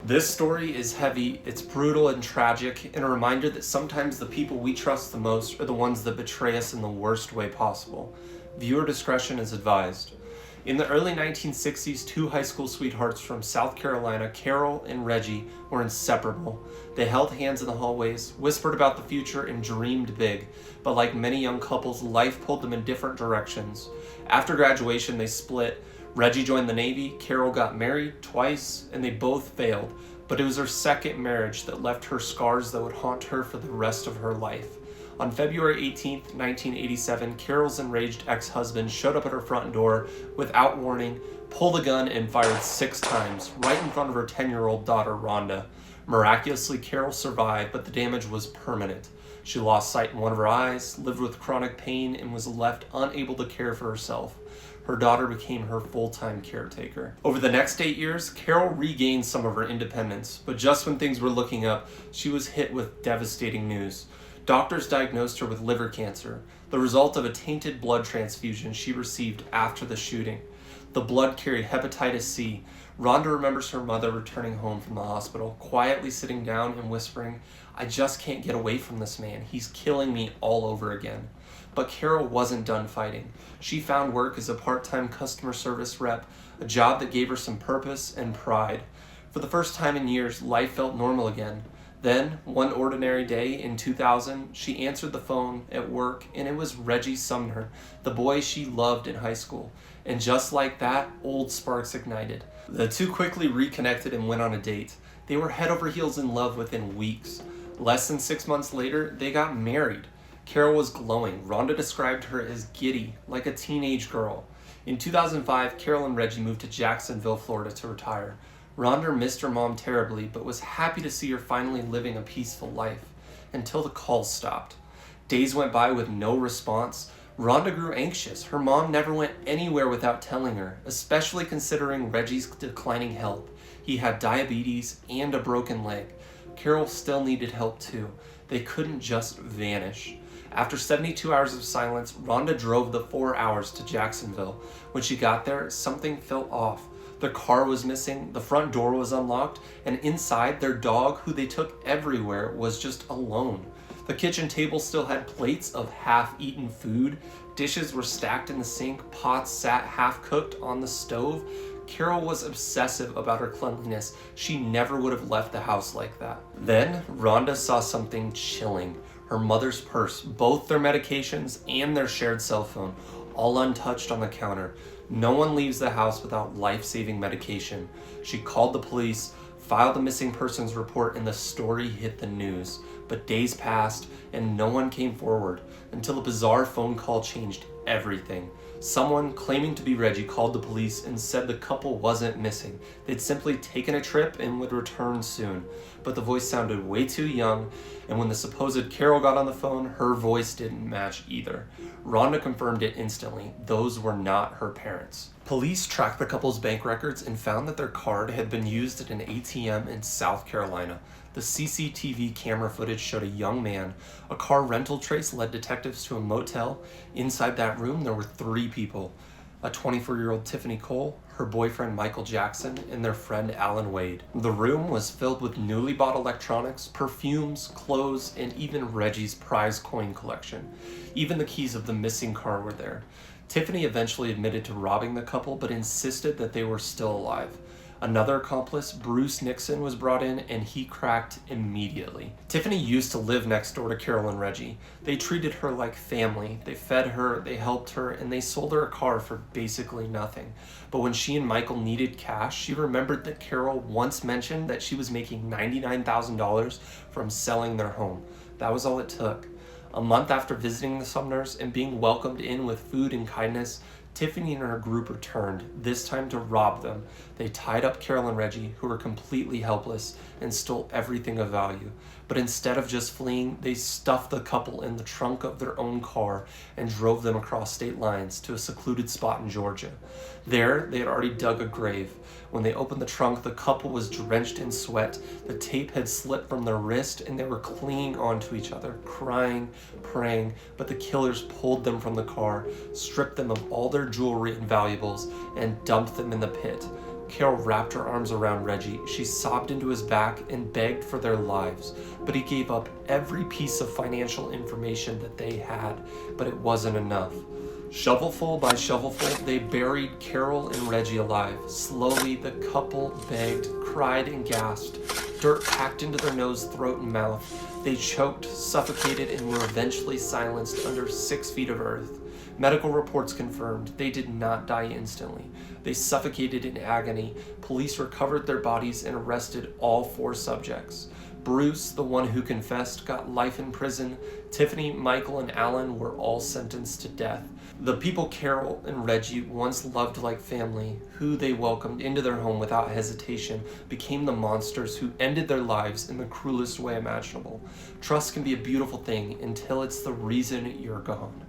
This story is heavy, it's brutal and tragic, and a reminder that sometimes the people we trust the most are the ones that betray us in the worst way possible. Viewer discretion is advised. In the early 1960s, two high school sweethearts from South Carolina, Carol and Reggie, were inseparable. They held hands in the hallways, whispered about the future, and dreamed big. But like many young couples, life pulled them in different directions. After graduation, they split. Reggie joined the Navy, Carol got married twice, and they both failed. But it was her second marriage that left her scars that would haunt her for the rest of her life. On February 18, 1987, Carol's enraged ex-husband showed up at her front door without warning, pulled a gun, and fired 6 times, right in front of her 10-year-old daughter, Rhonda. Miraculously, Carol survived, but the damage was permanent. She lost sight in one of her eyes, lived with chronic pain, and was left unable to care for herself. Her daughter became her full-time caretaker. Over the next 8 years, Carol regained some of her independence, but just when things were looking up, she was hit with devastating news. Doctors diagnosed her with liver cancer, the result of a tainted blood transfusion she received after the shooting. The blood carried hepatitis C. Rhonda remembers her mother returning home from the hospital, quietly sitting down and whispering, "I just can't get away from this man. He's killing me all over again." But Carol wasn't done fighting. She found work as a part-time customer service rep, a job that gave her some purpose and pride. For the first time in years, life felt normal again. Then, one ordinary day in 2000, she answered the phone at work, and it was Reggie Sumner, the boy she loved in high school. And just like that, old sparks ignited. The two quickly reconnected and went on a date. They were head over heels in love within weeks. Less than 6 months later, they got married. Carol was glowing. Rhonda described her as giddy, like a teenage girl. In 2005, Carol and Reggie moved to Jacksonville, Florida to retire. Rhonda missed her mom terribly, but was happy to see her finally living a peaceful life, until the calls stopped. Days went by with no response. Rhonda grew anxious. Her mom never went anywhere without telling her, especially considering Reggie's declining health. He had diabetes and a broken leg. Carol still needed help too. They couldn't just vanish. After 72 hours of silence, Rhonda drove the 4 hours to Jacksonville. When she got there, something felt off. Their car was missing, the front door was unlocked, and inside, their dog, who they took everywhere, was just alone. The kitchen table still had plates of half-eaten food, dishes were stacked in the sink, pots sat half-cooked on the stove. Carol was obsessive about her cleanliness. She never would have left the house like that. Then, Rhonda saw something chilling. Her mother's purse, both their medications and their shared cell phone, all untouched on the counter. No one leaves the house without life-saving medication. She called the police, filed a missing persons report, and the story hit the news. But days passed, and no one came forward, until a bizarre phone call changed everything. Someone claiming to be Reggie called the police and said the couple wasn't missing. They'd simply taken a trip and would return soon. But the voice sounded way too young, and when the supposed Carol got on the phone, her voice didn't match either. Rhonda confirmed it instantly. Those were not her parents. Police tracked the couple's bank records and found that their card had been used at an ATM in South Carolina. The CCTV camera footage showed a young man. A car rental trace led detectives to a motel. Inside that room, there were 3 people. A 24-year-old Tiffany Cole, her boyfriend Michael Jackson, and their friend Alan Wade. The room was filled with newly bought electronics, perfumes, clothes, and even Reggie's prize coin collection. Even the keys of the missing car were there. Tiffany eventually admitted to robbing the couple, but insisted that they were still alive. Another accomplice, Bruce Nixon, was brought in, and he cracked immediately. Tiffany used to live next door to Carol and Reggie. They treated her like family. They fed her, they helped her, and they sold her a car for basically nothing. But when she and Michael needed cash, she remembered that Carol once mentioned that she was making $99,000 from selling their home. That was all it took. A month after visiting the Sumners and being welcomed in with food and kindness, Tiffany and her group returned, this time to rob them. They tied up Carol and Reggie, who were completely helpless, and stole everything of value. But instead of just fleeing, they stuffed the couple in the trunk of their own car and drove them across state lines to a secluded spot in Georgia. There, they had already dug a grave. When they opened the trunk, the couple was drenched in sweat. The tape had slipped from their wrist, and they were clinging onto each other, crying, praying, but the killers pulled them from the car, stripped them of all their jewelry and valuables, and dumped them in the pit. Carol wrapped her arms around Reggie. She sobbed into his back and begged for their lives, but he gave up every piece of financial information that they had, but it wasn't enough. Shovelful by shovelful, they buried Carol and Reggie alive. Slowly, the couple begged, cried, and gasped. Dirt packed into their nose, throat, and mouth. They choked, suffocated, and were eventually silenced under 6 feet of earth. Medical reports confirmed they did not die instantly. They suffocated in agony. Police recovered their bodies and arrested all 4 subjects. Bruce, the one who confessed, got life in prison. Tiffany, Michael, and Alan were all sentenced to death. The people Carol and Reggie once loved like family, who they welcomed into their home without hesitation, became the monsters who ended their lives in the cruelest way imaginable. Trust can be a beautiful thing until it's the reason you're gone.